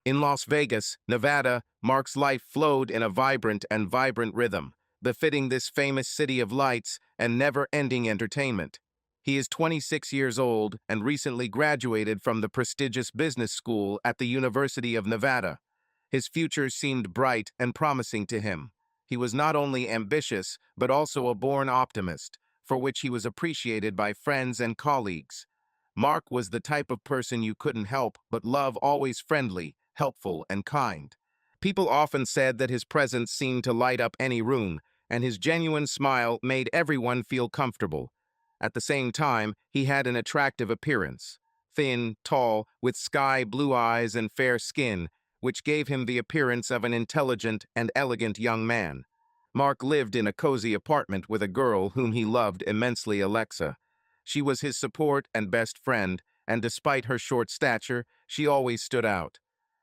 In Las Vegas, Nevada, Mark's life flowed in a vibrant rhythm, befitting this famous city of lights and never-ending entertainment. He is 26 years old and recently graduated from the prestigious business school at the University of Nevada. His future seemed bright and promising to him. He was not only ambitious, but also a born optimist, for which he was appreciated by friends and colleagues. Mark was the type of person you couldn't help but love, always friendly, helpful, and kind. People often said that his presence seemed to light up any room, and his genuine smile made everyone feel comfortable. At the same time, he had an attractive appearance. Thin, tall, with sky blue eyes and fair skin, which gave him the appearance of an intelligent and elegant young man. Mark lived in a cozy apartment with a girl whom he loved immensely, Alexa. She was his support and best friend, and despite her short stature, she always stood out.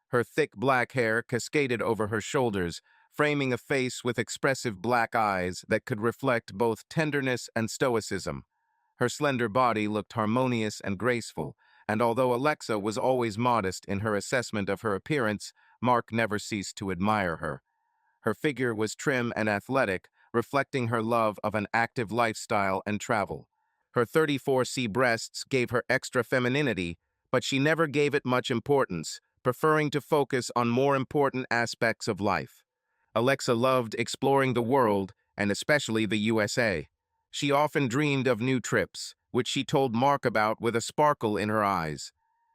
Her thick black hair cascaded over her shoulders, framing a face with expressive black eyes that could reflect both tenderness and stoicism. Her slender body looked harmonious and graceful, and although Alexa was always modest in her assessment of her appearance, Mark never ceased to admire her. Her figure was trim and athletic, reflecting her love of an active lifestyle and travel. Her 34C breasts gave her extra femininity, but she never gave it much importance, preferring to focus on more important aspects of life. Alexa loved exploring the world, and especially the USA. She often dreamed of new trips, which she told Mark about with a sparkle in her eyes.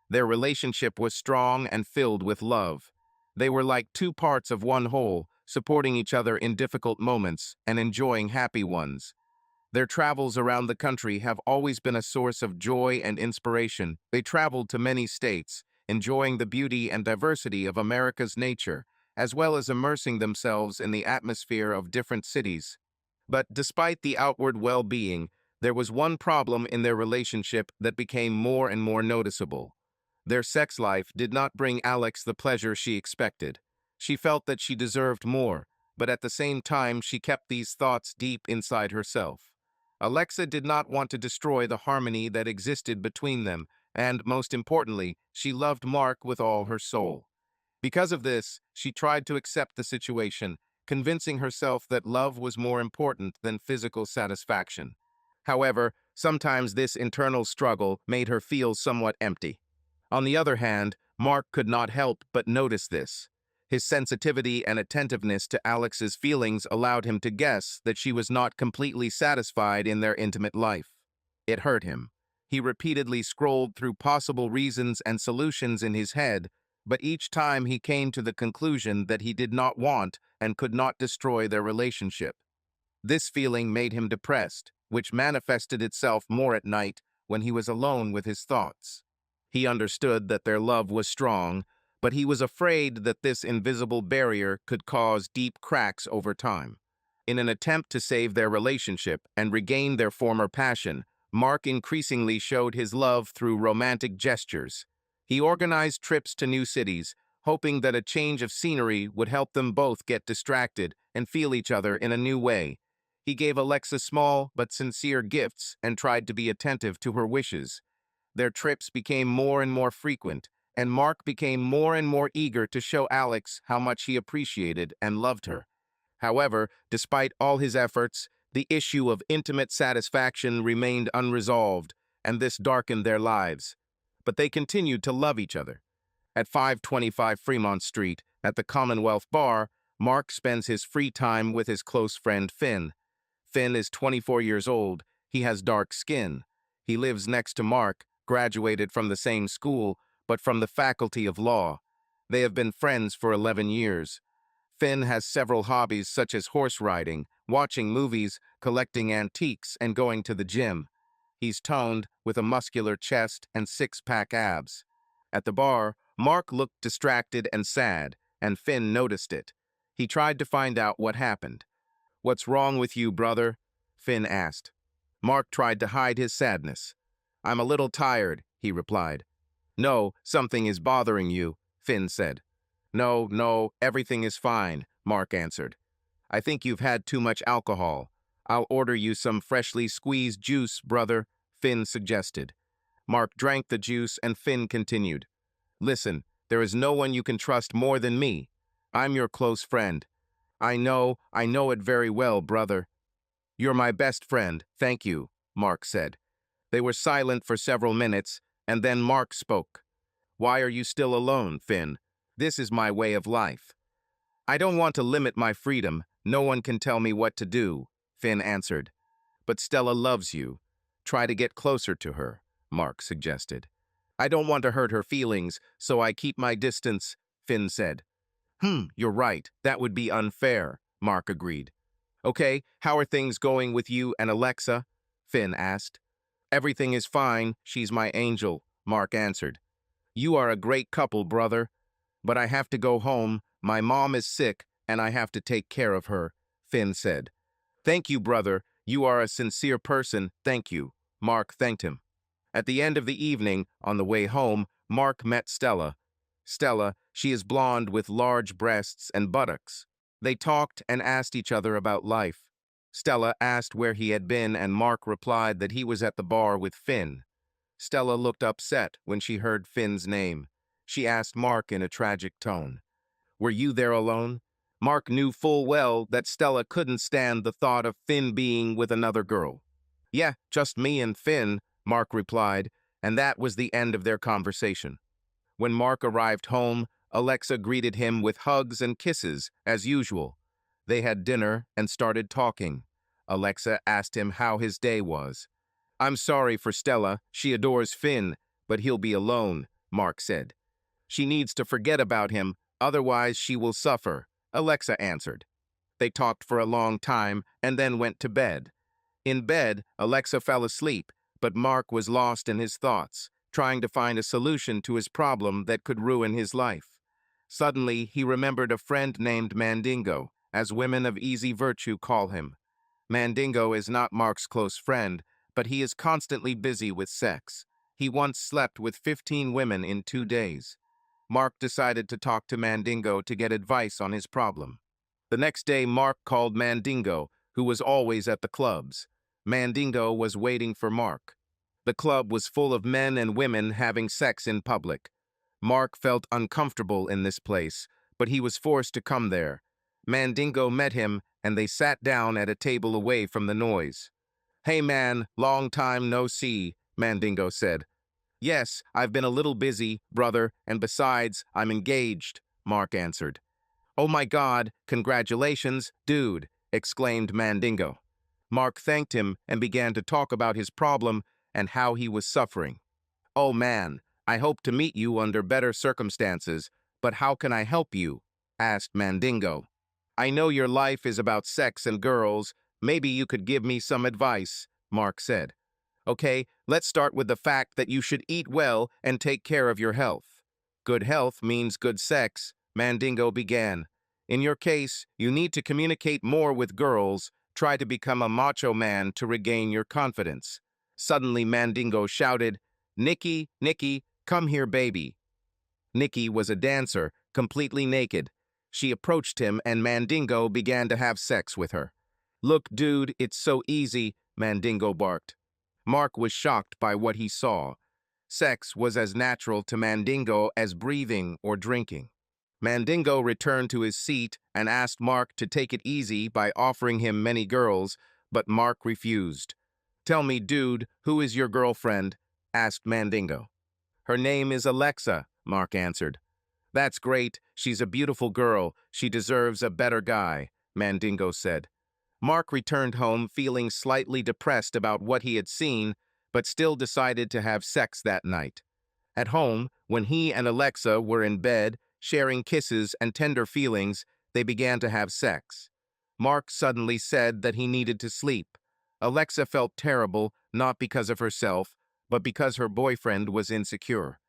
Their relationship was strong and filled with love. They were like two parts of one whole, supporting each other in difficult moments and enjoying happy ones. Their travels around the country have always been a source of joy and inspiration. They traveled to many states, enjoying the beauty and diversity of America's nature, as well as immersing themselves in the atmosphere of different cities. But despite the outward well-being, there was one problem in their relationship that became more and more noticeable. Their sex life did not bring Alex the pleasure she expected. She felt that she deserved more, but at the same time she kept these thoughts deep inside herself. Alexa did not want to destroy the harmony that existed between them, and, most importantly, she loved Mark with all her soul. Because of this, she tried to accept the situation, convincing herself that love was more important than physical satisfaction. However, sometimes this internal struggle made her feel somewhat empty. On the other hand, Mark could not help but notice this. His sensitivity and attentiveness to Alex's feelings allowed him to guess that she was not completely satisfied in their intimate life. It hurt him. He repeatedly scrolled through possible reasons and solutions in his head, but each time he came to the conclusion that he did not want and could not destroy their relationship. This feeling made him depressed, which manifested itself more at night when he was alone with his thoughts. He understood that their love was strong, but he was afraid that this invisible barrier could cause deep cracks over time. In an attempt to save their relationship and regain their former passion, Mark increasingly showed his love through romantic gestures. He organized trips to new cities, hoping that a change of scenery would help them both get distracted and feel each other in a new way. He gave Alexa small but sincere gifts and tried to be attentive to her wishes. Their trips became more and more frequent, and Mark became more and more eager to show Alex how much he appreciated and loved her. However, despite all his efforts, the issue of intimate satisfaction remained unresolved, and this darkened their lives. But they continued to love each other. At 525 Fremont Street, at the Commonwealth Bar, Mark spends his free time with his close friend Finn. Finn is 24 years old. He has dark skin. He lives next to Mark, graduated from the same school, but from the Faculty of Law. They have been friends for 11 years. Finn has several hobbies such as horse riding, watching movies, collecting antiques, and going to the gym. He's toned, with a muscular chest and six-pack abs. At the bar, Mark looked distracted and sad, and Finn noticed it. He tried to find out what happened. "What's wrong with you, brother?" Finn asked. Mark tried to hide his sadness. "I'm a little tired," he replied. "No, something is bothering you," Finn said. No, everything is fine," Mark answered. "I think you've had too much alcohol. I'll order you some freshly squeezed juice, brother," Finn suggested. Mark drank the juice and Finn continued. "Listen, There is no one you can trust more than me. I'm your close friend. I know it very well, brother. You're my best friend, thank you, Mark said. They were silent for several minutes, and then Mark spoke. Why are you still alone, Finn? This is my way of life. I don't want to limit my freedom. No one can tell me what to do, Finn answered. But Stella loves you. Try to get closer to her, Mark suggested. I don't want to hurt her feelings, so I keep my distance, Finn said. You're right. That would be unfair, Mark agreed. Okay, how are things going with you and Alexa? Finn asked. Everything is fine. She's my angel, Mark answered. You are a great couple, brother. But I have to go home. My mom is sick, and I have to take care of her, Finn said. Thank you, brother. You are a sincere person. Thank you. Mark thanked him. At the end of the evening, on the way home, Mark met Stella. Stella, she is blonde with large breasts and buttocks. They talked and asked each other about life. Stella asked where he had been, and Mark replied that he was at the bar with Finn. Stella looked upset when she heard Finn's name. She asked Mark in a tragic tone, Were you there alone? Mark knew full well that Stella couldn't stand the thought of Finn being with another girl. Yeah, just me and Finn, Mark replied, and that was the end of their conversation. When Mark arrived home, Alexa greeted him with hugs and kisses, as usual. They had dinner and started talking. Alexa asked him how his day was. I'm sorry for Stella. She adores Finn, but he'll be alone, Mark said. She needs to forget about him, otherwise she will suffer, Alexa answered. They talked for a long time and then went to bed. In bed, Alexa fell asleep, but Mark was lost in his thoughts, trying to find a solution to his problem that could ruin his life. Suddenly, he remembered a friend named Mandingo, as women of easy virtue call him. Mandingo is not Mark's close friend, but he is constantly busy with sex. He once slept with 15 women in 2 days. Mark decided to talk to Mandingo to get advice on his problem. The next day, Mark called Mandingo, who was always at the clubs. Mandingo was waiting for Mark. The club was full of men and women having sex in public. Mark felt uncomfortable in this place, but he was forced to come there. Mandingo met him, and they sat down at a table away from the noise. Hey man, long time no see, Mandingo said. Yes, I've been a little busy, brother, and besides, I'm engaged, Mark answered. Oh my God, congratulations, dude, exclaimed Mandingo. Mark thanked him and began to talk about his problem and how he was suffering. Oh man, I hope to meet you under better circumstances, but how can I help you? Asked Mandingo. I know your life is about sex and girls. Maybe you could give me some advice, Mark said. Okay, let's start with the fact that you should eat well and take care of your health. Good health means good sex, Mandingo began. In your case, you need to communicate more with girls. Try to become a macho man to regain your confidence. Suddenly, Mandingo shouted, Nikki, Nikki, come here, baby. Nikki was a dancer, completely naked. She approached him and Mandingo began to have sex with her. Look, dude, it's so easy, Mandingo barked. Mark was shocked by what he saw. Sex was as natural to Mandingo as breathing or drinking. Mandingo returned to his seat and asked Mark to take it easy by offering him many girls, but Mark refused. Tell me, dude, who is your girlfriend? Asked Mandingo. Her name is Alexa, Mark answered. That's great. She's a beautiful girl. She deserves a better guy, Mandingo said. Mark returned home feeling slightly depressed about what he had seen, but still decided to have sex that night. At home, when he and Alexa were in bed, sharing kisses and tender feelings, they began to have sex. Mark suddenly said that he needed to sleep. Alexa felt terrible, not because of herself, but because her boyfriend was insecure.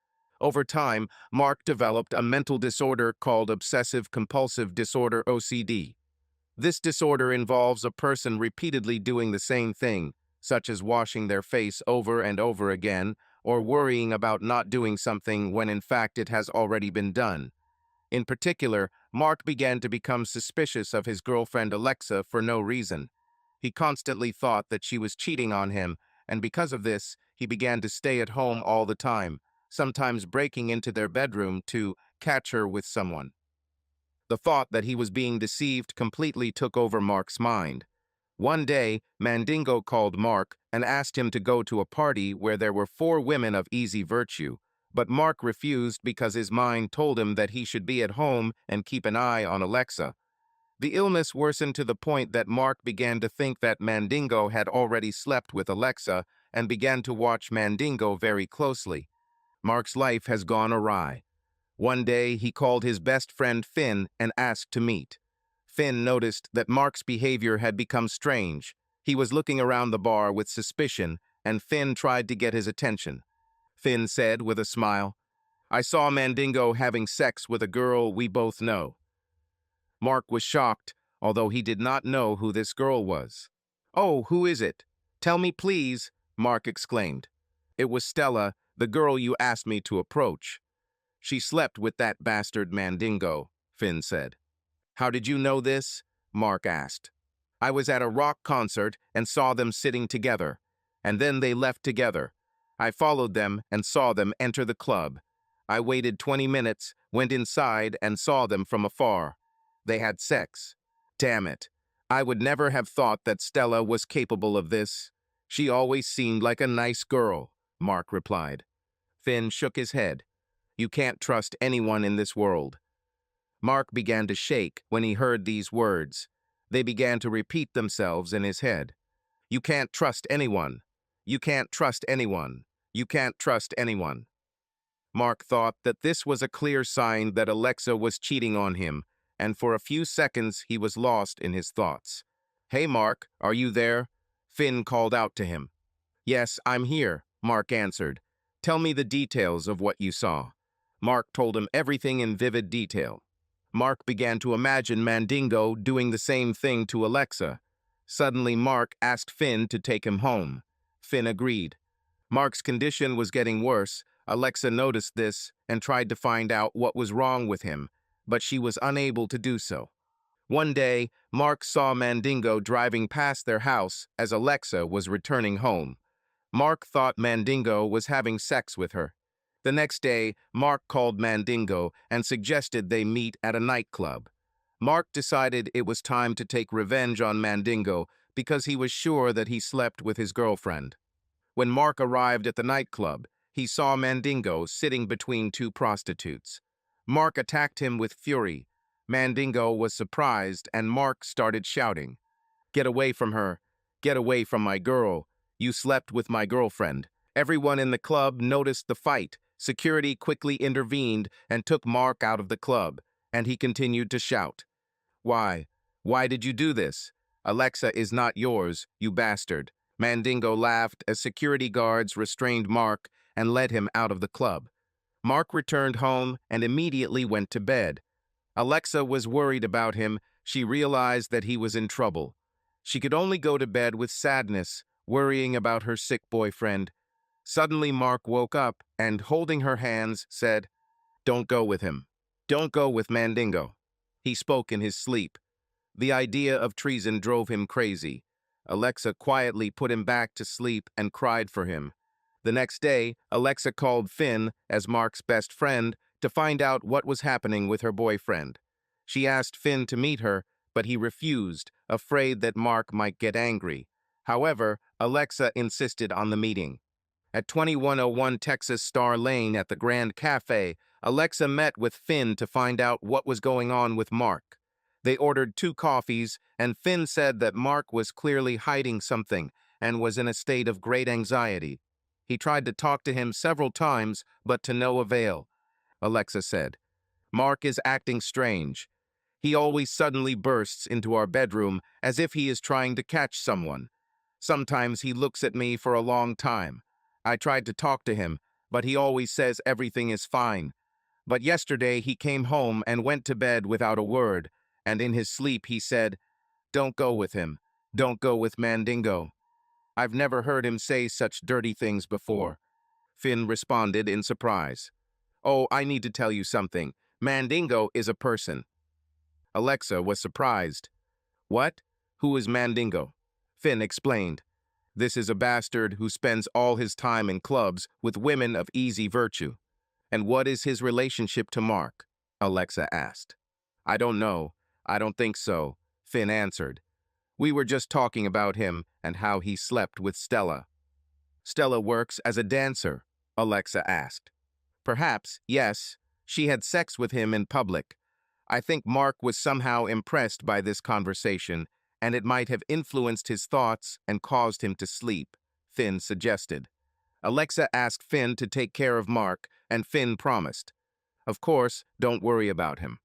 Over time, Mark developed a mental disorder called obsessive compulsive disorder (OCD). This disorder involves a person repeatedly doing the same thing, such as washing their face over and over again, or worrying about not doing something when in fact it has already been done. In particular, Mark began to become suspicious of his girlfriend Alexa for no reason. He constantly thought that she was cheating on him, and because of this, he began to stay at home all the time, sometimes breaking into their bedroom to catch her with someone. The thought that he was being deceived completely took over Mark's mind. One day, Mandingo called Mark and asked him to go to a party where there were 4 women of easy virtue, but Mark refused because his mind told him that he should be at home and keep an eye on Alexa. The illness worsened to the point that Mark began to think that Mandingo had already slept with Alexa and began to watch Mandingo very closely. Mark's life has gone awry. One day, he called his best friend Finn and asked to meet. Finn noticed that Mark's behavior had become strange. He was looking around the bar with suspicion, and Finn tried to get his attention. Finn said with a smile, "I saw Mandingo having sex with a girl we both know." Mark was shocked, although he did not know who this girl was. "Oh, who is it? Tell me, please," Mark exclaimed. "It was Stella, the girl you asked me to approach." "She slept with that bastard Mandingo," Finn said. "How did you know this?" Mark asked. "I was at a rock concert and saw them sitting together, and then they left together. I followed them and saw them enter the club. I waited 20 minutes, went inside, and saw them from afar. They had sex. Damn it. I would never have thought that Stella was capable of this. She always seemed like a nice girl," Mark replied. Finn shook his head. "You can't trust anyone in this world." Mark began to shake when he heard these words. They began to repeat themselves in his head. "You can't trust anyone. You can't trust anyone. You can't trust anyone." Mark thought that this was a clear sign that Alexa was cheating on him, and for a few seconds he was lost in his thoughts. "Hey, Mark, are you there?" Finn called out to him. "Yes, I'm here," Mark answered. "Tell me the details of what you saw." Mark told him everything in vivid detail. Mark began to imagine Mandingo doing the same thing to Alexa. Suddenly, Mark asked Finn to take him home. Finn agreed. Mark's condition was getting worse. Alexa noticed this and tried to find out what was wrong with him, but she was unable to do so. One day, Mark saw Mandingo driving past their house as Alexa was returning home. Mark thought Mandingo was having sex with her. The next day, Mark called Mandingo and suggested they meet at a nightclub. Mark decided it was time to take revenge on Mandingo because he was sure that he slept with his girlfriend. When Mark arrived at the nightclub, he saw Mandingo sitting between 2 prostitutes. Mark attacked him with fury. Mandingo was surprised, and Mark started shouting, "Get away from her! Get away from my girl! You slept with my girlfriend!" Everyone in the club noticed the fight. Security quickly intervened and took Mark out of the club, and he continued to shout, "Why? Why did you do this? Alexa is not yours, you bastard." Mandingo laughed as security guards restrained Mark and led him out of the club. Mark returned home and immediately went to bed. Alexa was worried about him. She realized that he was in trouble. She could only go to bed with sadness, worrying about her sick boyfriend. Suddenly, Mark woke up and, holding her hands, said, "Don't go with him. Don't go with Mandingo." He spoke in his sleep. The idea of treason drove him crazy. Alexa quietly put him back to sleep and cried for him. The next day, Alexa called Finn, as Mark's best friend, to find out what was happening with her boyfriend. She asked Finn to meet her, but he refused, afraid that Mark might get angry. However, Alexa insisted on the meeting. At 2101 Texas Star Lane at the Grand Cafe, Alexa met with Finn to find out what was going on with Mark. They ordered 2 coffees, and Finn said that Mark was clearly hiding something and was in a state of great anxiety. He tried to talk to him several times, but to no avail. Alexa said, "Mark is acting strange. He always suddenly bursts into our bedroom as if he is trying to catch someone. Sometimes he looks at me for a long time. I tried to talk to him, but he always says everything is fine. But yesterday he came home and went to bed without a word, and in his sleep he said, 'Don't go with him. Don't go with Mandingo.' I've never heard him say such dirty things before." Finn responded in surprise. "Oh, I need to tell you something. Mandingo is a person." Alexa was surprised. "What? Who is Mandingo?" Finn explained. "This is a bastard who spends all his time in clubs with women of easy virtue." "And what is his relationship to Mark?" Alexa asked. I don't know. I don't think so, Finn answered. We were just talking about him and how he slept with Stella. Stella works as a dancer, Alexa asked. Perhaps, yes. She had sex with him in public. I think Mark was somehow impressed by this conversation, and it might have influenced his thoughts and caused him to sleep, Finn suggested. Alexa asked Finn to take care of Mark, and Finn promised. Of course, don't worry about him.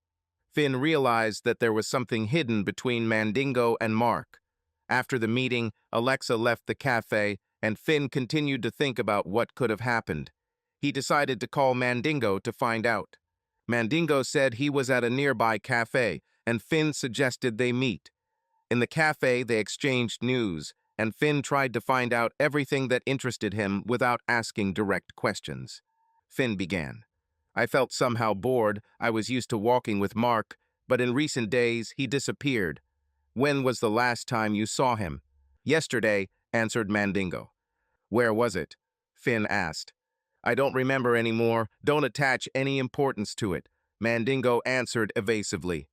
Finn realized that there was something hidden between Mandingo and Mark. After the meeting, Alexa left the cafe, and Finn continued to think about what could have happened. He decided to call Mandingo to find out. Mandingo said he was at a nearby cafe, and Finn suggested they meet. In the cafe, they exchanged news, and Finn tried to find out everything that interested him without asking direct questions. Finn began. I felt somehow bored. I was used to walking with Mark, but in recent days, he disappeared. When was the last time you saw him? Yesterday, answered Mandingo. Where was it? Finn asked. I don't remember anymore. Don't attach any importance to it, Mandingo answered evasively.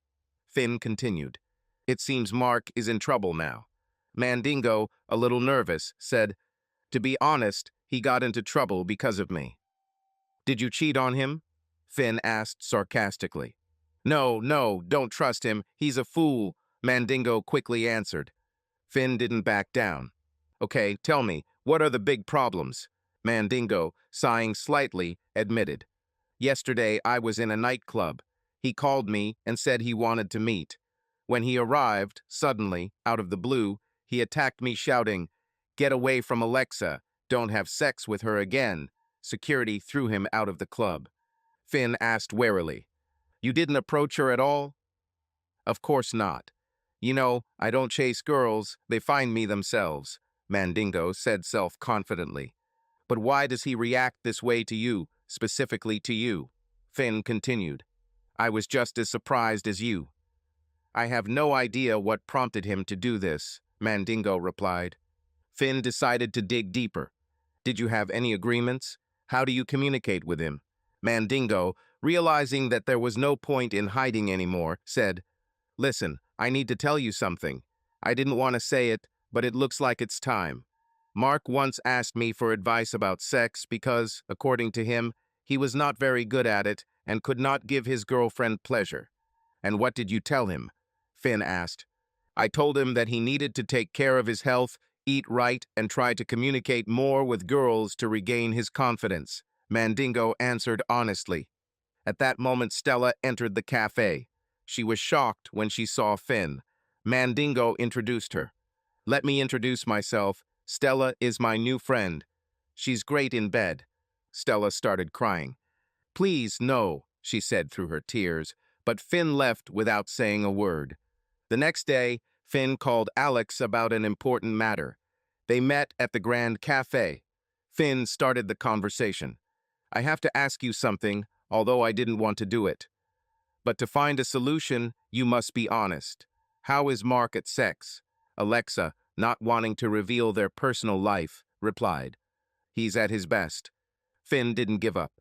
Finn continued. It seems Mark is in trouble now. Mandingo, a little nervous, said, To be honest, he got into trouble because of me. Did you cheat on him? Finn asked sarcastically. No, don't trust him. He's a fool, Mandingo quickly answered. Finn didn't back down. Okay, tell me, what are the big problems? Mandingo, sighing slightly, admitted. Yesterday I was in a nightclub. He called me and said he wanted to meet. When he arrived, suddenly, out of the blue, he attacked me shouting, Get away from Alexa. Don't have sex with her again. Security threw him out of the club. Finn asked warily, You didn't approach her at all? Of course not. You know, I don't chase girls, they find me themselves, Mandingo said self-confidently. But why does he react this way to you, specifically to you? Finn continued. I was just as surprised as you. I have no idea what prompted him to do this, Mandingo replied. Finn decided to dig deeper. Did you have any agreements? How do you communicate with him? Mandingo, realizing that there was no point in hiding anymore, said, Listen, I need to tell you something. I didn't want to say it, but it looks like it's time. Mark once asked me for advice about sex because, according to him, he was not very good at it and could not give his girlfriend pleasure. And what did you tell him? Finn asked. I told him that he needed to take care of his health, eat right, and try to communicate more with girls to regain his confidence, Mandingo answered honestly. At that moment, Stella entered the cafe. She was shocked when she saw Finn. Mandingo introduced her. Let me introduce myself. Stella is my new friend. She's great in bed. Stella started crying. Please, no, she said through her tears, but Finn left without saying a word. The next day, Finn called Alex about an important matter. They met at the Grand Cafe. Finn started the conversation. I have to ask you something, although I didn't want to do it. But to find a solution, you must be honest. How is Mark at sex? Alexa, not wanting to reveal their personal life, replied. He's at his best. Finn didn't give up.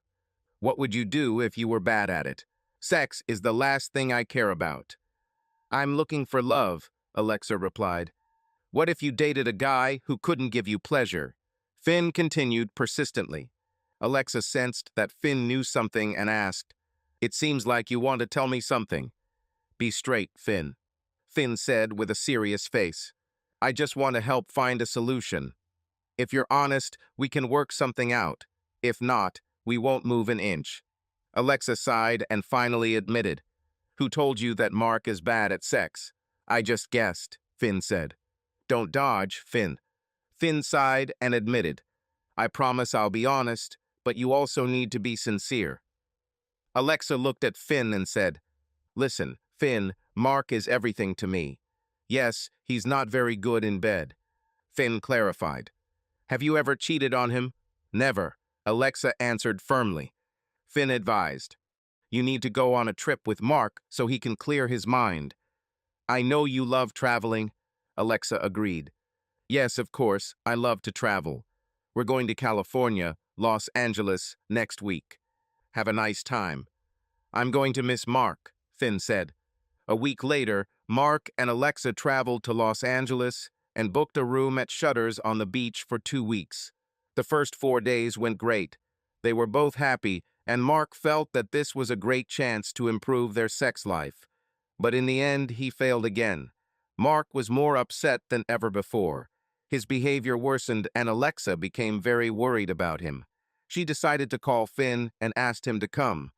What would you do if you were bad at it? Sex is the last thing I care about. I'm looking for love, Alexa replied. What if you dated a guy who couldn't give you pleasure? Finn continued persistently. Alexa sensed that Finn knew something and asked, It seems like you want to tell me something. Be straight, Finn. Finn said with a serious face. I just want to help find a solution. If you're honest, we can work something out. If not, we won't move an inch. Alexa sighed and finally admitted. Who told you that Mark is bad at sex? I just guessed, Finn said. Don't dodge, Finn. Finn sighed and admitted. I promise I'll be honest, but you also need to be sincere. Alexa looked at Finn and said, Listen, Finn, Mark is everything to me. Yes, he's not very good in bed. Finn clarified. Have you ever cheated on him? Never, Alexa answered firmly. Finn advised. You need to go on a trip with Mark so he can clear his mind. I know you love traveling, Alexa agreed. Yes, of course, I love to travel. We're going to California, Los Angeles, next week. Have a nice time. I'm going to miss Mark, Finn said. A week later, Mark and Alexa traveled to Los Angeles and booked a room at Shutters on the beach for 2 weeks. The first 4 days went great. They were both happy, and Mark felt that this was a great chance to improve their sex life. But in the end, he failed again. Mark was more upset than ever before. His behavior worsened, and Alexa became very worried about him. She decided to call Finn and asked him to come.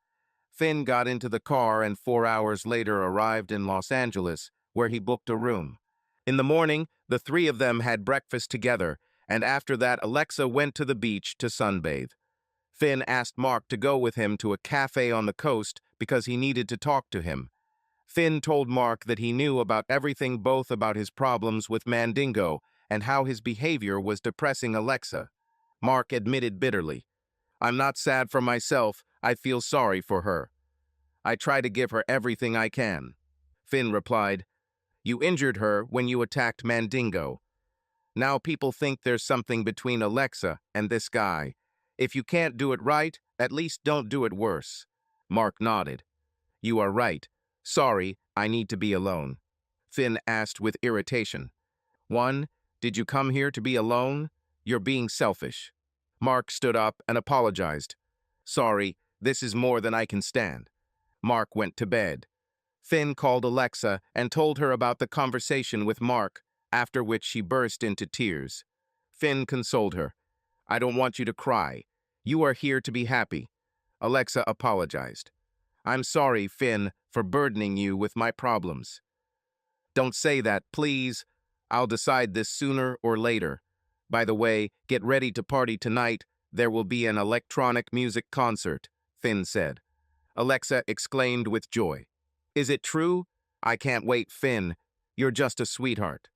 Finn got into the car and 4 hours later arrived in Los Angeles, where he booked a room. In the morning, the three of them had breakfast together, and after that Alexa went to the beach to sunbathe. Finn asked Mark to go with him to a cafe on the coast because he needed to talk to him. Finn told Mark that he knew about everything, both about his problems with Mandingo and how his behavior was depressing Alexa. Mark admitted bitterly, "I'm not sad for myself, I feel sorry for her. I try to give her everything I can." Finn replied, "You injured her when you attacked Mandingo. Now people think there's something between Alexa and this guy. If you can't do it right, at least don't do it worse." Mark nodded. "You are right. Sorry, I need to be alone." Finn asked with irritation, "One, did you come here to be alone? You're being selfish." Mark stood up and apologized. "Sorry, this is more than I can stand." Mark went to bed. Finn called Alexa and told her about the conversation with Mark, after which she burst into tears. Finn consoled her. "I don't want you to cry. You are here to be happy." Alexa apologized. "I'm sorry, Finn, for burdening you with my problems." "Don't say that, please. I'll decide this sooner or later. By the way, get ready to party tonight. There will be an electronic music concert," Finn said. Alexa exclaimed with joy. "Is it true? I can't wait, Finn. You're just a sweetheart."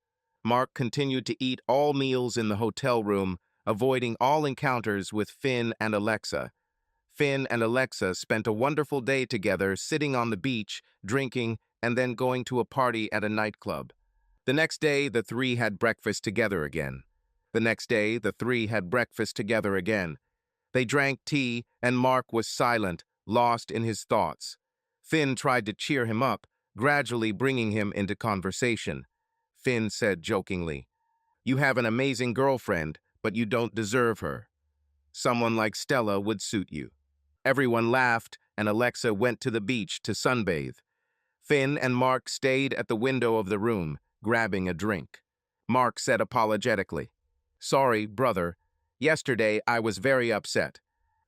Mark continued to eat all meals in the hotel room, avoiding all encounters with Finn and Alexa. Finn and Alexa spent a wonderful day together, sitting on the beach, drinking, and then going to a party at a nightclub. The next day, the three had breakfast together again. The next day, the three had breakfast together again. They drank tea, and Mark was silent, lost in his thoughts. Finn tried to cheer him up, gradually bringing him into conversation. Finn said jokingly, "You have an amazing girlfriend, but you don't deserve her. Someone like Stella would suit you." Everyone laughed, and Alexa went to the beach to sunbathe. Finn and Mark stayed at the window of the room, grabbing a drink. Mark said apologetically, "Sorry, brother. Yesterday I was very upset."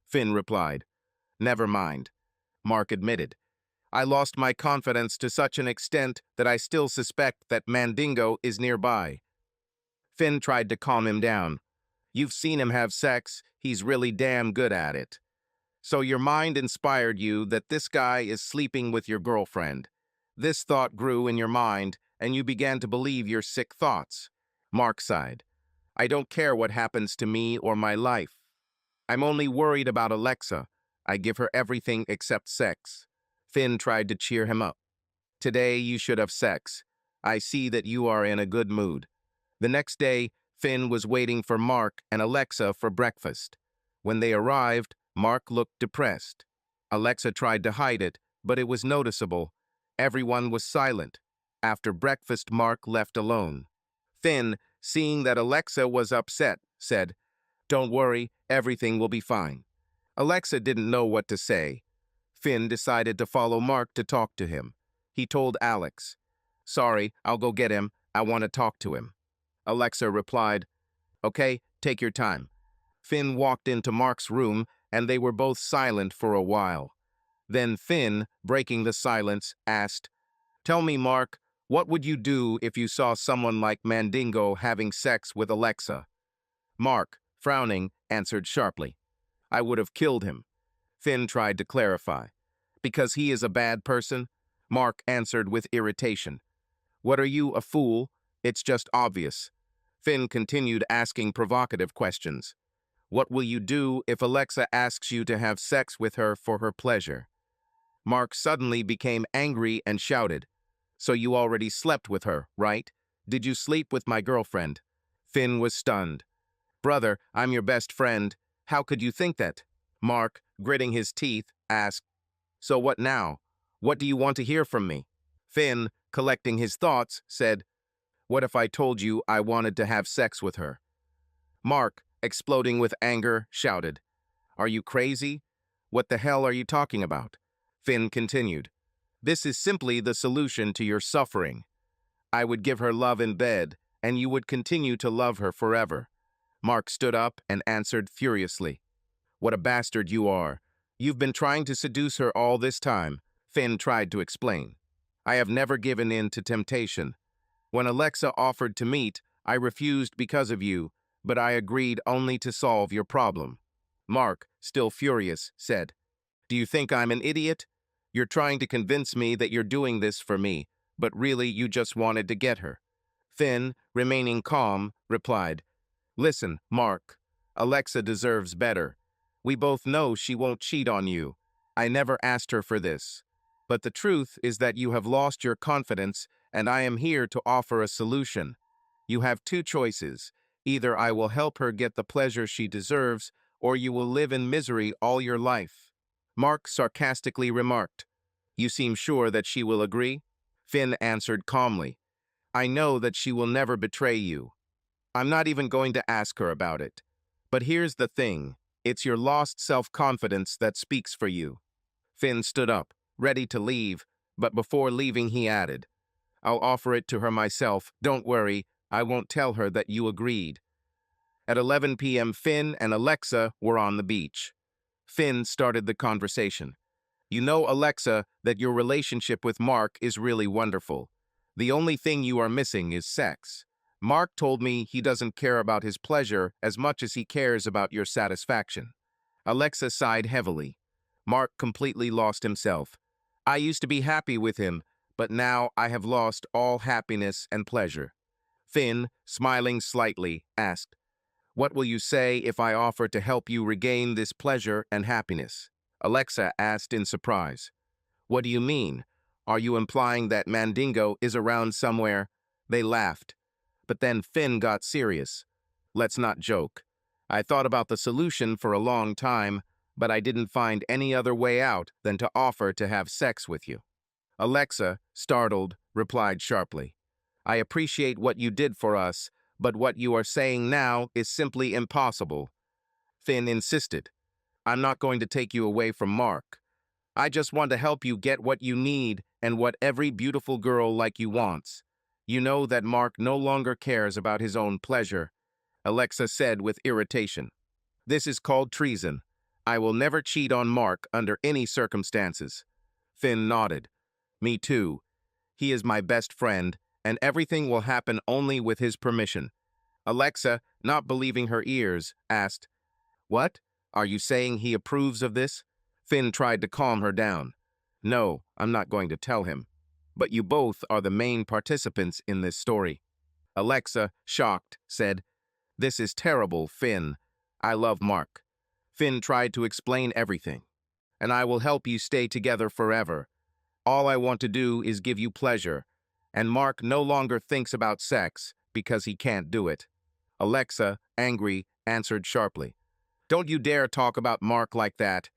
Finn replied, "Never mind." Mark admitted, "I lost my confidence to such an extent that I still suspect that Mandingo is nearby." Finn tried to calm him down. "You've seen him have sex. He's really damn good at it. So your mind inspired you that this guy is sleeping with your girlfriend. This thought grew in your mind, and you began to believe your sick thoughts." Mark sighed. "I don't care what happens to me or my life. I'm only worried about Alexa. I give her everything except sex." Finn tried to cheer him up. "Today you should have sex. I see that you are in a good mood." The next day, Finn was waiting for Mark and Alexa for breakfast. When they arrived, Mark looked depressed. Alexa tried to hide it, but it was noticeable. Everyone was silent. After breakfast, Mark left alone. Finn, seeing that Alexa was upset, said, "Don't worry, everything will be fine." Alexa didn't know what to say. Finn decided to follow Mark to talk to him. He told Alex, "Sorry, I'll go get him. I want to talk to him." Alexa replied, "Okay, take your time." Finn walked into Mark's room, and they were both silent for a while. Then Finn, breaking the silence, asked, "Tell me, Mark, what would you do if you saw someone like Mandingo having sex with Alexa?" Mark, frowning, answered sharply, "I would have killed him." Finn tried to clarify. "Because he is a bad person?" Mark answered with irritation. "What are you, a fool? It's just obvious." Finn continued asking provocative questions. "What will you do if Alexa asks you to have sex with her for her pleasure?" Mark suddenly became angry and shouted, "So you already slept with her, right? Did you sleep with my girlfriend?" Finn was stunned. "Brother, I'm your best friend. How could you think that?" Mark, gritting his teeth, asked, So what now? What do you want to hear from me? Finn, collecting his thoughts, said, what if I told you I wanted to have sex with her? Mark, exploding with anger, shouted, are you crazy? What the hell are you talking about? Finn continued, this is simply the solution to your suffering. I would give her love in bed, and you would continue to love her forever. Mark stood up and answered furiously, what a bastard you are. You've been trying to seduce her all this time. Finn tried to explain. I have never given in to temptation. When Alexa offered to meet, I refused because of you, but I agreed only to solve your problem. Mark, still furious, said, do you think I'm an idiot? You're trying to convince me that you're doing this for me, but really you just wanted to get her. Finn, remaining calm, replied, listen, Mark, Alexa deserves better. We both know she won't cheat on you. I never asked her for this. But the truth is that you have lost your confidence, and I am here to offer a solution. You have two choices. Either I will help her get the pleasure she deserves, or you will live in misery all your life. Mark sarcastically remarked, you seem sure that she will agree? Finn answered calmly, I know that she will never betray you. I'm not even going to ask her about it. But here's the thing. It's your lost self-confidence that speaks for you. Finn stood up, ready to leave, but before leaving he added, I'll offer it to her myself. Don't worry, I won't tell her that you agreed. At 11 p.m., Finn and Alexa were on the beach. Finn started the conversation. You know, Alexa, that your relationship with Mark is really wonderful. The only thing you are missing is sex. Mark told me he doesn't care about his pleasure as much as he cares about your satisfaction. Alexa sighed heavily. Mark completely lost himself. I used to be happy with him, but now I have lost all happiness and pleasure. Finn, smiling slightly, asked, what will you say if I offer to help you regain this pleasure and happiness? Alexa asked in surprise. What do you mean? Are you implying that Mandingo is around somewhere? They laughed. But then Finn got serious. Let's not joke. I thought about the solution for a long time, but I didn't find any other way out than to offer to have sex with you. Alexa, startled, replied sharply, I appreciate what you did for us, but what you are saying now is simply impossible. Finn insisted, I'm not going to take you away from Mark. I just want to help you get what you need and what every beautiful girl like you wants. You know that Mark no longer cares about his own pleasure, Alexa said with irritation. This is called treason. I will never cheat on Mark under any circumstances. Finn nodded. Me too. He is my best friend, and everything will happen only with his permission. Alexa, not believing her ears, asked, what? Are you saying he approves of this? Finn tried to calm her down. No, I'm not going to tell him. But you both are the main participants in this story. Alexa, shocked, said, this is terrible, Finn. I love Mark. Finn tried to explain everything. And I will help you stay together forever. All I want to do is give you pleasure. And Mark no longer thinks about sex because he can't do it. Alexa, angry, answered sharply, don't you dare talk about Mark like that.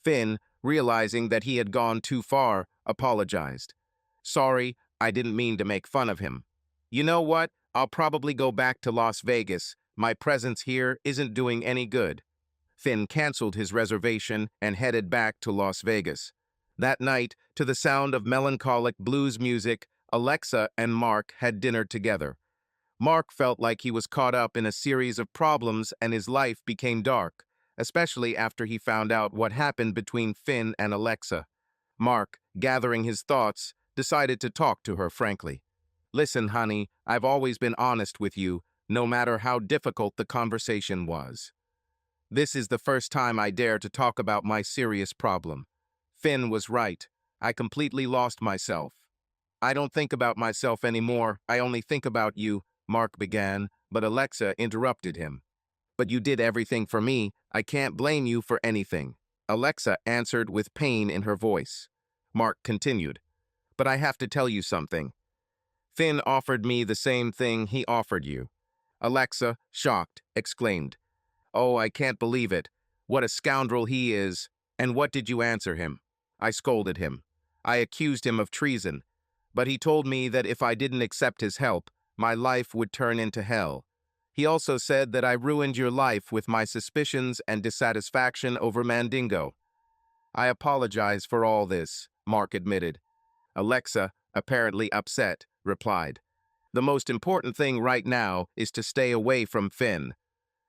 Finn, realizing that he had gone too far, apologized. Sorry, I didn't mean to make fun of him. You know what? I'll probably go back to Las Vegas. My presence here isn't doing any good. Finn canceled his reservation and headed back to Las Vegas. That night, to the sound of melancholic blues music, Alexa and Mark had dinner together. Mark felt like he was caught up in a series of problems and his life became dark, especially after he found out what happened between Finn and Alexa. Mark, gathering his thoughts, decided to talk to her frankly. Listen, honey, I've always been honest with you, no matter how difficult the conversation was. This is the first time I dare to talk about my serious problem. Finn was right. I completely lost myself. I don't think about myself anymore. I only think about you, Mark began, but Alexa interrupted him. But you did everything for me. I can't blame you for anything. Alexa answered with pain in her voice. Mark continued. But I have to tell you something. Finn offered me the same thing he offered you. Alexa, shocked, exclaimed, oh, I can't believe it. What a scoundrel he is. And what did you answer him? I scolded him. I accused him of treason, but he told me that if I didn't accept his help, my life would turn into hell. He also said that I ruined your life with my suspicions and dissatisfaction over Mandingo. I apologize for all this, Mark admitted. Alexa, apparently upset, replied, "The most important thing right now is to stay away from Finn.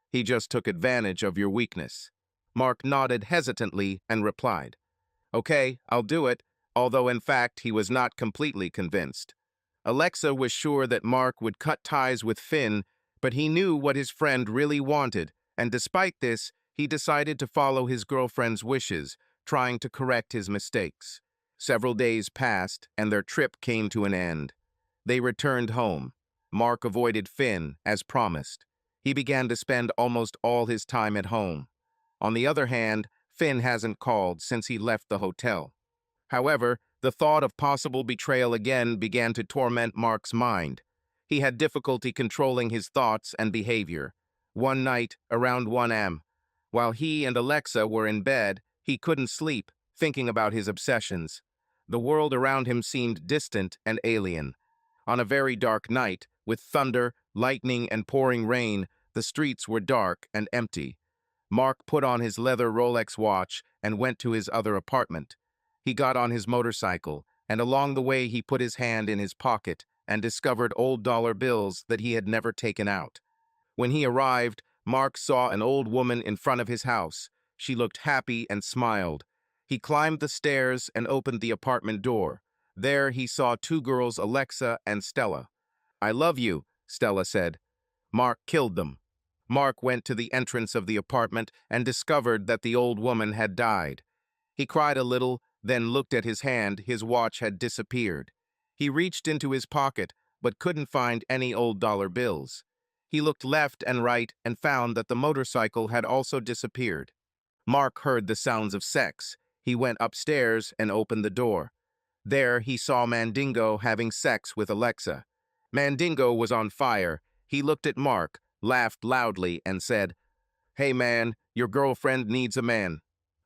He just took advantage of your weakness." Mark nodded hesitantly and replied, "Okay, I'll do it," although in fact he was not completely convinced. Alexa was sure that Mark would cut ties with Finn, but he knew what his friend really wanted, and despite this, he decided to follow his girlfriend's wishes, trying to correct his mistakes. Several days passed, and their trip came to an end. They returned home. Mark avoided Finn, as promised. He began to spend almost all his time at home. On the other hand, Finn hasn't called since he left the hotel. However, the thought of possible betrayal again began to torment Mark's mind. He had difficulty controlling his thoughts and behavior. One night, around 1 a.m., while he and Alexa were in bed, he couldn't sleep, thinking about his obsessions. The world around him seemed distant and alien. On a very dark night, with thunder, lightning, and pouring rain, the streets were dark and empty. Mark put on his leather Rolex watch and went to his other apartment. He got on his motorcycle, and along the way he put his hand in his pocket and discovered old dollar bills that he had never taken out. When he arrived, Mark saw an old woman in front of his house. She looked happy and smiled. He climbed the stairs and opened the apartment door. There he saw two girls, Alexa and Stella. "I love you," Stella said. Mark killed them. Mark went to the entrance of the apartment and discovered that the old woman had died. He cried a little, then looked at his hand. His watch had disappeared. He reached into his pocket, but couldn't find any old dollar bills. He looked left and right and found that the motorcycle had also disappeared. Mark heard the sounds of sex. He went upstairs and opened the door. There he saw Mandingo having sex with Alexa. Mandingo was on fire. He looked at Mark, laughed loudly, and said, "Hey man, your girlfriend needs a man."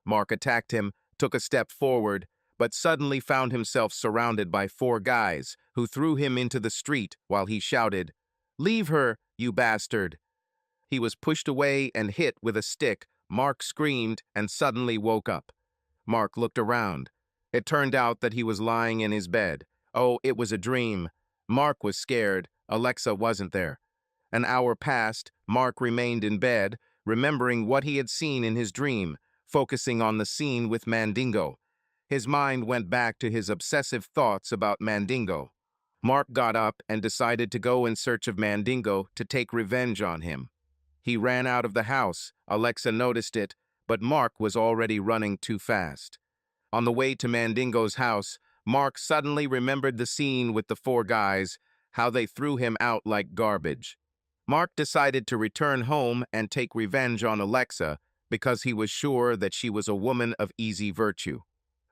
Mark attacked him, took a step forward, but suddenly found himself surrounded by 4 guys who threw him into the street while he shouted, "Leave her, you bastard." He was pushed away and hit with a stick. Mark screamed and suddenly woke up. Mark looked around. It turned out that he was lying in his bed. Oh, it was a dream. Mark was scared. Alexa wasn't there. An hour passed. Mark remained in bed, remembering what he had seen in his dream, focusing on the scene with Mandingo. His mind went back to his obsessive thoughts about Mandingo. Mark got up and decided to go in search of Mandingo to take revenge on him. He ran out of the house. Alexa noticed it, but Mark was already running too fast. On the way to Mandingo's house, Mark suddenly remembered the scene with the 4 guys, how they threw him out like garbage. Mark decided to return home and take revenge on Alexa because he was sure that she was a woman of easy virtue.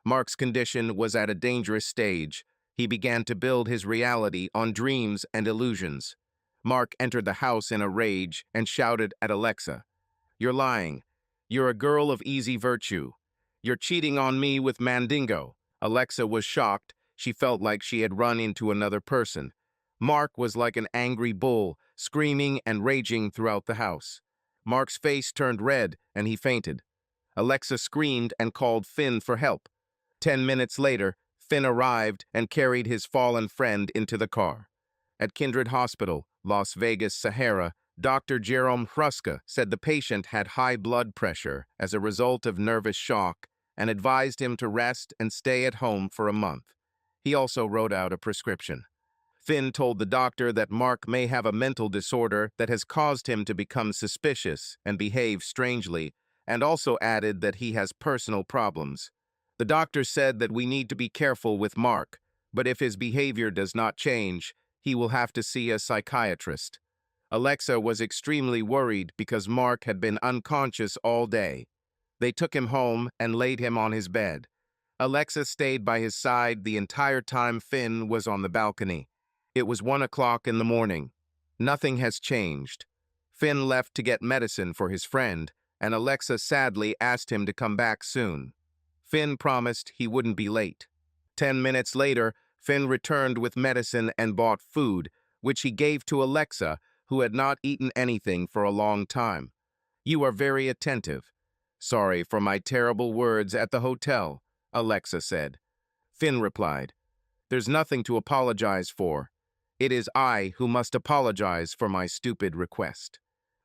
Mark's condition was at a dangerous stage. He began to build his reality on dreams and illusions. Mark entered the house in a rage and shouted at Alexa, "You're lying. You're a girl of easy virtue. You're cheating on me with Mandingo." Alexa was shocked. She felt like she had run into another person. Mark was like an angry bull, screaming and raging throughout the house. Mark's face turned red and he fainted. Alexa screamed and called Finn for help. 10 minutes later, Finn arrived and carried his fallen friend into the car. At Kindred Hospital, Las Vegas, Sahara, Dr. Jerome Hruska said the patient had high blood pressure as a result of nervous shock and advised him to rest and stay at home for a month. He also wrote out a prescription. Finn told the doctor that Mark may have a mental disorder that has caused him to become suspicious and behave strangely, and also added that he has personal problems. The doctor said that we need to be careful with Mark, but if his behavior does not change, he will have to see a psychiatrist. Alexa was extremely worried because Mark had been unconscious all day. They took him home and laid him on his bed. Alexa stayed by his side the entire time Finn was on the balcony. It was 1 o'clock in the morning. Nothing has changed. Finn left to get medicine for his friend, and Alexa sadly asked him to come back soon. Finn promised he wouldn't be late. 10 minutes later, Finn returned with medicine and bought food, which he gave to Alexa, who had not eaten anything for a long time. "You are very attentive." "Sorry for my terrible words at the hotel," Alexa said. Finn replied, "There's nothing to apologize for. It is I who must apologize for my stupid request."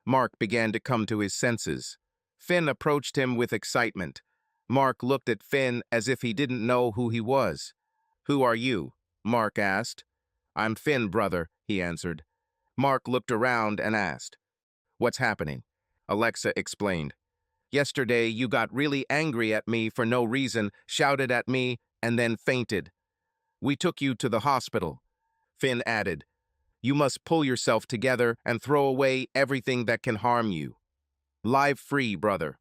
Mark began to come to his senses. Finn approached him with excitement. Mark looked at Finn as if he didn't know who he was. "Who are you?" Mark asked. "I'm Finn, brother," he answered. Mark looked around and asked, "What's happening?" Alexa explained. "Yesterday you got really angry at me for no reason, shouted at me, and then fainted. We took you to the hospital." Finn added, "You must pull yourself together and throw away everything that can harm you. Live free, brother."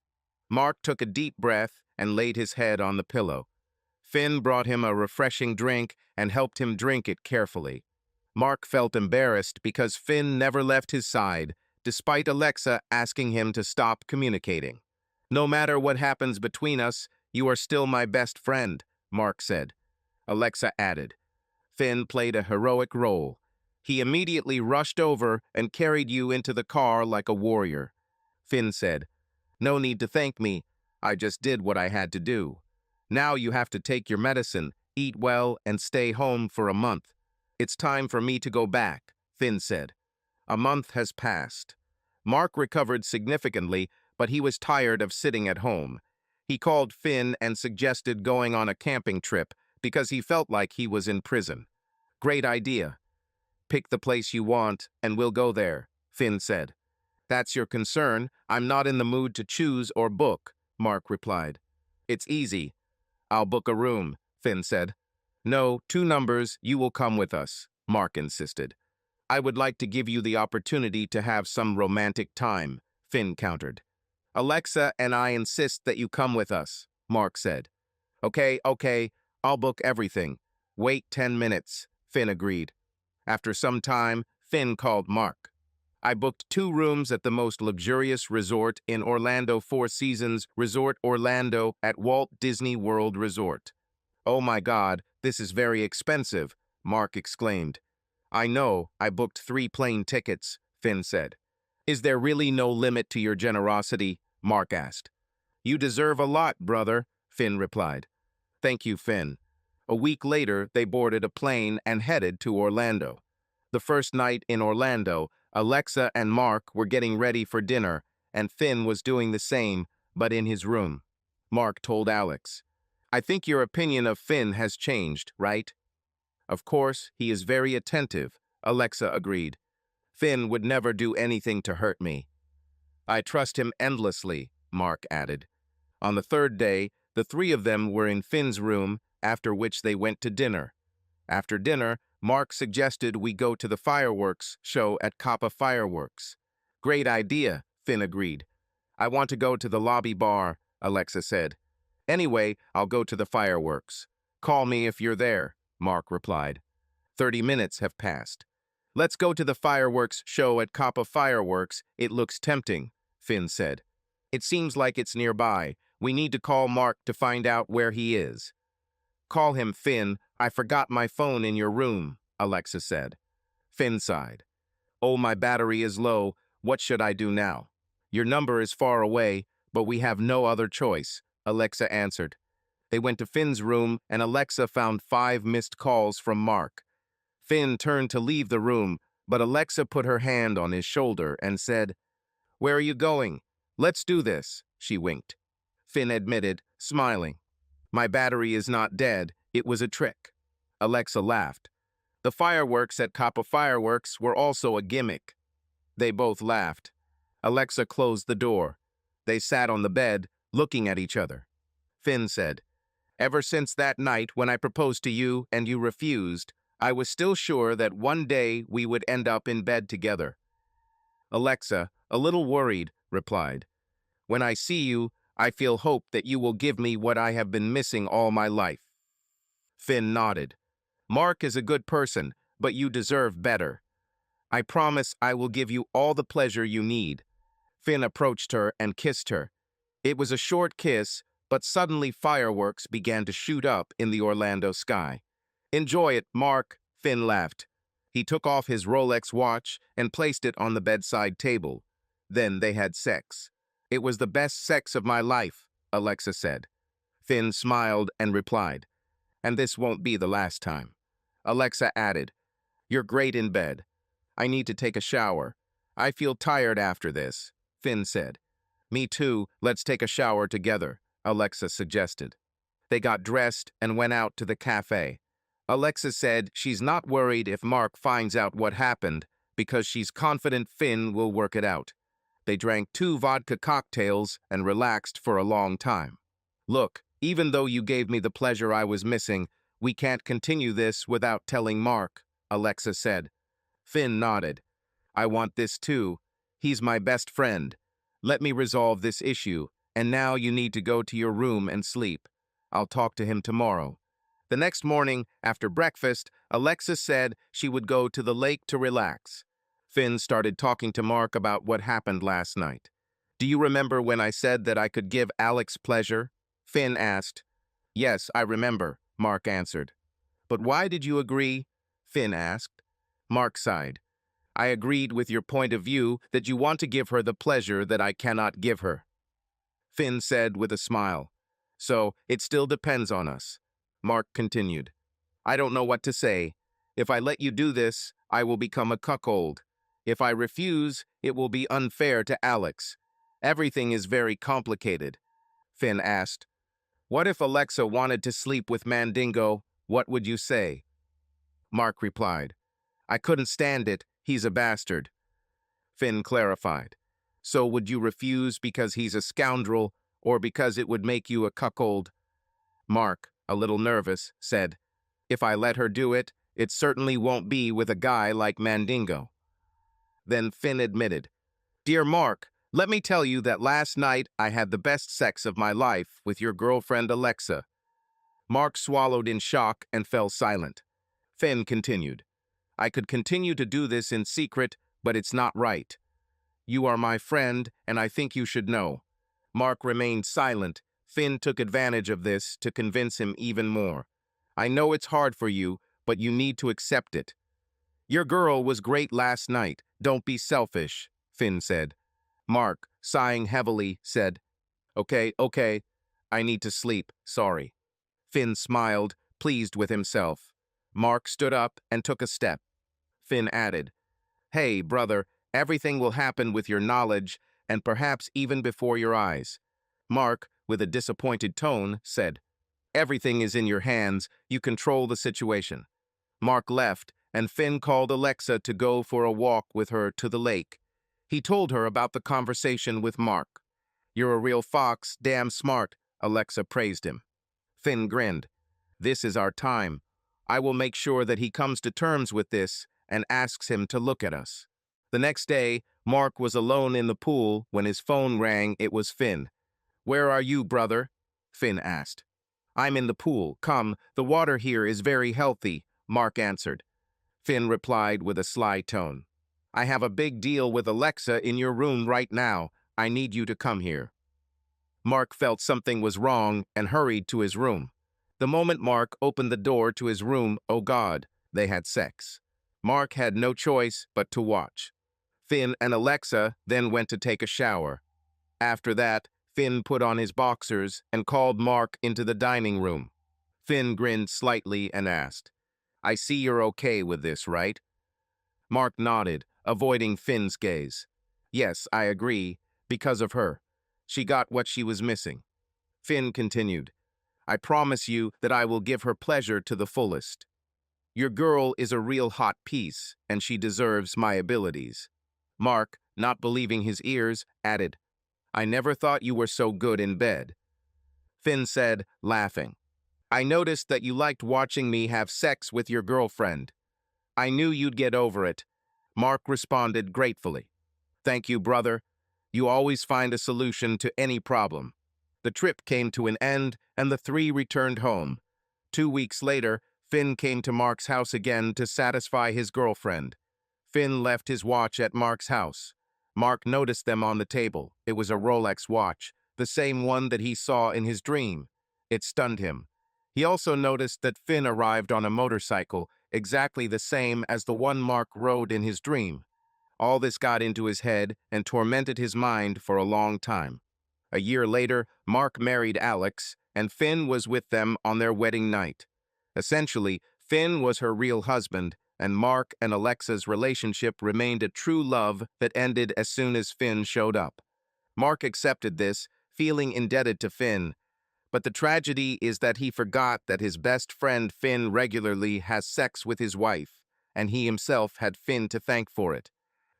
Mark took a deep breath and laid his head on the pillow. Finn brought him a refreshing drink and helped him drink it carefully. Mark felt embarrassed because Finn never left his side, despite Alexa asking him to stop communicating. "No matter what happens between us, you are still my best friend," Mark said. Alexa added, "Finn played a heroic role. He immediately rushed over and carried you into the car like a warrior." Finn said, "No need to thank me. I just did what I had to do. Now you have to take your medicine, eat well, and stay home for a month." "It's time for me to go back," Finn said. A month has passed. Mark recovered significantly, but he was tired of sitting at home. He called Finn and suggested going on a camping trip because he felt like he was in prison. "Great idea. Pick the place you want, and we'll go there," Finn said. "That's your concern. I'm not in the mood to choose or book," Mark replied. "It's easy. I'll book a room," Finn said. "No, 2 numbers, you will come with us," Mark insisted. "I would like to give you the opportunity to have some romantic time," Finn countered. "Alexa and I insist that you come with us," Mark said. Okay, I'll book everything. Wait 10 minutes, Finn agreed. After some time, Finn called Mark. "I booked 2 rooms at the most luxurious resort in Orlando, Four Seasons Resort Orlando at Walt Disney World Resort." "Oh my God, this is very expensive," Mark exclaimed. "I know, I booked 3 plane tickets," Finn said. "Is there really no limit to your generosity?" Mark asked. "You deserve a lot, brother," Finn replied. "Thank you, Finn." A week later, they boarded a plane and headed to Orlando. The first night in Orlando, Alexa and Mark were getting ready for dinner, and Finn was doing the same, but in his room. Mark told Alex, "I think your opinion of Finn has changed, right?" "Of course, he is very attentive," Alexa agreed. "Finn would never do anything to hurt me." "I trust him endlessly," Mark added. On the third day, the 3 of them were in Finn's room, after which they went to dinner. After dinner, Mark suggested we go to the fireworks show at Kappa Fireworks. "Great idea," Finn agreed. "I want to go to the lobby bar," Alexa said. "Anyway, I'll go to the fireworks. Call me if you're there," Mark replied. 30 minutes have passed. "Let's go to the fireworks show at Kappa Fireworks. It looks tempting," Finn said. "It seems like it's nearby. We need to call Mark to find out where he is." "Call him, Finn. I forgot my phone in your room," Alexa said. Finn sighed. "Oh, my battery is low. What should I do now?" "Your number is far away, but we have no other choice," Alexa answered. They went to Finn's room, and Alexa found 5 missed calls from Mark. Finn turned to leave the room, but Alexa put her hand on his shoulder and said, "Where are you going? Let's do this," she winked. Finn admitted, smiling. "My battery is not dead. It was a trick." Alexa laughed. The fireworks at Kappa Fireworks were also a gimmick. They both laughed. Alexa closed the door. They sat on the bed, looking at each other. Finn said, "Ever since that night when I proposed to you and you refused, I was still sure that one day we would end up in bed together." Alexa, a little worried, replied, "When I see you, I feel hope that you will give me what I have been missing all my life." Finn nodded. "Mark is a good person, but you deserve better. I promise I will give you all the pleasure you need." Finn approached her and kissed her. It was a short kiss, but suddenly fireworks began to shoot up in the Orlando sky. "Enjoy it, Mark," Finn laughed. He took off his Rolex watch and placed it on the bedside table. Then they had sex. "It was the best sex of my life," Alexa said. Finn smiled and replied, "And this won't be the last time." Alexa added, "You're great in bed. I need to take a shower. I feel tired after this," Finn said. "Me too, let's take a shower together," Alexa suggested. They got dressed and went out to the cafe. Alexa said she's not worried if Mark finds out what happened because she's confident Finn will work it out. They drank 2 vodka cocktails and relaxed for a long time. "Look, even though you gave me the pleasure I was missing, we can't continue this without telling Mark," Alexa said. Finn nodded. "I want this too. He's my best friend. Let me resolve this issue, and now you need to go to your room and sleep. I'll talk to him tomorrow." The next morning, after breakfast, Alexa said she would go to the lake to relax. Finn started talking to Mark about what happened last night. "Do you remember when I said that I could give Alex pleasure?" Finn asked. "Yes, I remember," Mark answered. "But why did you agree?" Finn asked. Mark sighed. "I agreed with your point of view that you want to give her the pleasure that I cannot give her." Finn said with a smile. "So, it still depends on us." Mark continued. "I don't know what to say. If I let you do this, I will become a cuckold. If I refuse, it will be unfair to Alex. Everything is very complicated." Finn asked, "What if Alexa wanted to sleep with Mandingo? What would you say?" Mark replied, "I couldn't stand it. He's a bastard." Finn clarified, "So would you refuse because he's a scoundrel or because it would make you a cuckold?" Mark, a little nervous, said, "If I let her do it, it certainly won't be with a guy like Mandingo." Then Finn admitted, "Dear Mark, let me tell you that last night I had the best sex of my life with your girlfriend Alexa." Mark swallowed in shock and fell silent. Finn continued, "I could continue to do this in secret, but it's not right. You are my friend, and I think you should know." Mark remained silent. Finn took advantage of this to convince him even more. "I know it's hard for you, but you need to accept it." "Your girl was great last night. Don't be selfish," Finn said. Mark, sighing heavily, said, Okay, I need to sleep, sorry." Finn smiled, pleased with himself. Mark stood up and took a step. Finn added, "Hey, brother, everything will happen with your knowledge and perhaps even before your eyes." Mark, with a disappointed tone, said, "Everything is in your hands. You control the situation." Mark left, and Finn called Alexa to go for a walk with her to the lake. He told her about the conversation with Mark. "You're a real fox, damn smart," Alexa praised him. Finn grinned. "This is our time. I will make sure that he comes to terms with this and asks him to look at us." The next day, Mark was alone in the pool when his phone rang. It was Finn. "Where are you, brother?" Finn asked. "I'm in the pool. Come, the water here is very healthy," Mark answered. Finn replied with a sly tone. "I have a big deal with Alexa in your room right now. I need you to come here." Mark felt something was wrong and hurried to his room. The moment Mark opened the door to his room, oh God, they had sex. Mark had no choice but to watch. Finn and Alexa then went to take a shower. After that, Finn put on his boxers and called Mark into the dining room. Finn grinned slightly and asked, "I see you're okay with this, right?" Mark nodded, avoiding Finn's gaze. "Yes, I agree, because of her. She got what she was missing." Finn continued, "I promise you that I will give her pleasure to the fullest. Your girl is a real hot piece, and she deserves my abilities." Mark, not believing his ears, added, "I never thought you were so good in bed." Finn said, laughing, "I noticed that you liked watching me have sex with your girlfriend. I knew you'd get over it." Mark responded gratefully, "Thank you, brother. You always find a solution to any problem." The trip came to an end, and the three returned home. 2 weeks later, Finn came to Mark's house again to satisfy his girlfriend. Finn left his watch at Mark's house. Mark noticed them on the table. It was a Rolex watch. the same one that he saw in his dream. It stunned him. He also noticed that Finn arrived on a motorcycle, exactly the same as the one Mark rode in his dream. All this got into his head and tormented his mind for a long time. A year later, Mark married Alex, and Finn was with them on their wedding night. Essentially, Finn was her real husband, and Mark and Alexa's relationship remained a true love that ended as soon as Finn showed up. Mark accepted this, feeling indebted to Finn, but the tragedy is that he forgot that his best friend Finn regularly has sex with his wife, and he himself had Finn to thank for it.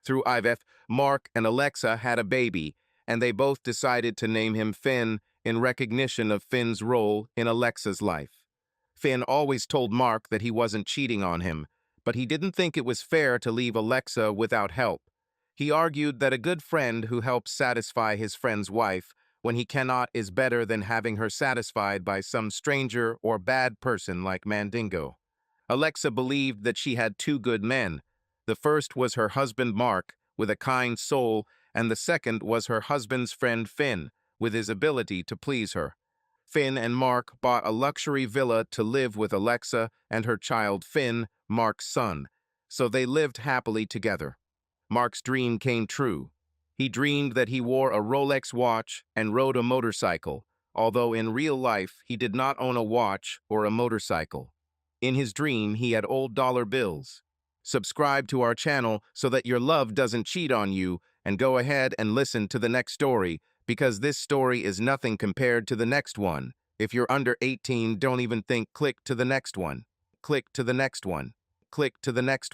Through IVF, Mark and Alexa had a baby, and they both decided to name him Finn in recognition of Finn's role in Alexa's life. Finn always told Mark that he wasn't cheating on him, but he didn't think it was fair to leave Alexa without help. He argued that a good friend who helps satisfy his friend's wife when he cannot is better than having her satisfied by some stranger or bad person like Mandingo. Alexa believed that she had two good men. The first was her husband Mark, with a kind soul, and the second was her husband's friend Finn, with his ability to please her. Finn and Mark bought a luxury villa to live with Alexa and her child Finn, Mark's son, so they lived happily together. Mark's dream came true. He dreamed that he wore a Rolex watch and rode a motorcycle, although in real life he did not own a watch or a motorcycle. In his dream, he had old dollar bills. Subscribe to our channel so that your love doesn't cheat on you, and go ahead and listen to the next story, because this story is nothing compared to the next one. If you're under 18, don't even think click to the next one. Click to the next one. Click to the next one.